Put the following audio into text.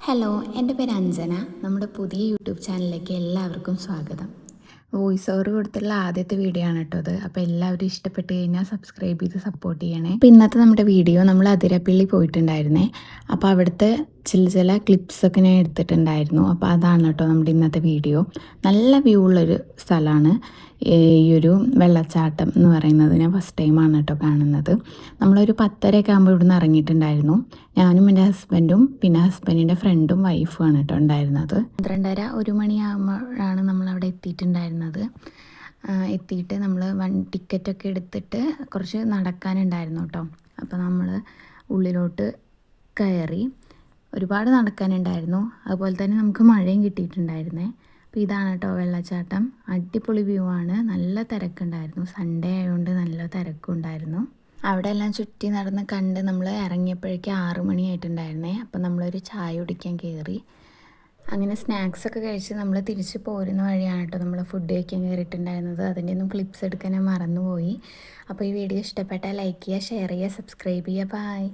Hello, എൻ്റെ പേര് അഞ്ജന. നമ്മുടെ പുതിയ യൂട്യൂബ് ചാനലിലേക്ക് എല്ലാവർക്കും സ്വാഗതം. വോയിസ് ഓവർ കൊടുത്തുള്ള ആദ്യത്തെ വീഡിയോ ആണ് കേട്ടോ അത്. അപ്പോൾ എല്ലാവരും ഇഷ്ടപ്പെട്ട് കഴിഞ്ഞാൽ സബ്സ്ക്രൈബ് ചെയ്ത് സപ്പോർട്ട് ചെയ്യണേ. അപ്പോൾ ഇന്നത്തെ നമ്മുടെ വീഡിയോ നമ്മൾ അതിരപ്പള്ളി പോയിട്ടുണ്ടായിരുന്നേ. അപ്പോൾ അവിടുത്തെ ചില ക്ലിപ്സൊക്കെ ഞാൻ എടുത്തിട്ടുണ്ടായിരുന്നു. അപ്പോൾ അതാണ് കേട്ടോ നമ്മുടെ ഇന്നത്തെ വീഡിയോ. നല്ല വ്യൂ ഉള്ളൊരു സ്ഥലമാണ് ഈ ഒരു വെള്ളച്ചാട്ടം എന്ന് പറയുന്നത്. ഞാൻ ഫസ്റ്റ് ടൈമാണ് കേട്ടോ കാണുന്നത്. നമ്മളൊരു 10:30 ആകുമ്പോൾ ഇവിടുന്ന് ഇറങ്ങിയിട്ടുണ്ടായിരുന്നു. ഞാനും എൻ്റെ ഹസ്ബൻഡും പിന്നെ ഹസ്ബൻഡിൻ്റെ ഫ്രണ്ടും വൈഫുമാണ് കേട്ടോ ഉണ്ടായിരുന്നത്. 12:30 1 മണിയാകുമ്പോഴാണ് നമ്മളവിടെ എത്തിയിട്ടുണ്ടായിരുന്നത്. എത്തിയിട്ട് നമ്മൾ ടിക്കറ്റൊക്കെ എടുത്തിട്ട് കുറച്ച് നടക്കാനുണ്ടായിരുന്നു കേട്ടോ. അപ്പോൾ നമ്മൾ ഉള്ളിലോട്ട് കയറി. ഒരുപാട് നടക്കാനുണ്ടായിരുന്നു. അതുപോലെ തന്നെ നമുക്ക് മഴയും കിട്ടിയിട്ടുണ്ടായിരുന്നേ. അപ്പോൾ ഇതാണ് കേട്ടോ വെള്ളച്ചാട്ടം. അടിപൊളി വ്യൂ ആണ്. നല്ല തിരക്കുണ്ടായിരുന്നു. സൺഡേ ആയതുകൊണ്ട് നല്ല തിരക്കുണ്ടായിരുന്നു. അവിടെ എല്ലാം ചുറ്റി നടന്ന് കണ്ട് നമ്മൾ ഇറങ്ങിയപ്പോഴേക്കും 6 മണിയായിട്ടുണ്ടായിരുന്നേ. അപ്പോൾ നമ്മളൊരു ചായ കുടിക്കാൻ കയറി. അങ്ങനെ സ്നാക്സൊക്കെ കഴിച്ച് നമ്മൾ തിരിച്ച് പോരുന്ന വഴിയാണ് കേട്ടോ നമ്മൾ ഫുഡ് കഴിക്കാൻ കയറിയിട്ടുണ്ടായിരുന്നത്. അതിൻ്റെ ഒന്നും ക്ലിപ്സ് എടുക്കാൻ ഞാൻ മറന്നുപോയി. അപ്പോൾ ഈ വീഡിയോ ഇഷ്ടപ്പെട്ടാൽ ലൈക്ക് ചെയ്യുക, ഷെയർ ചെയ്യുക, സബ്സ്ക്രൈബ് ചെയ്യുക. ബൈ.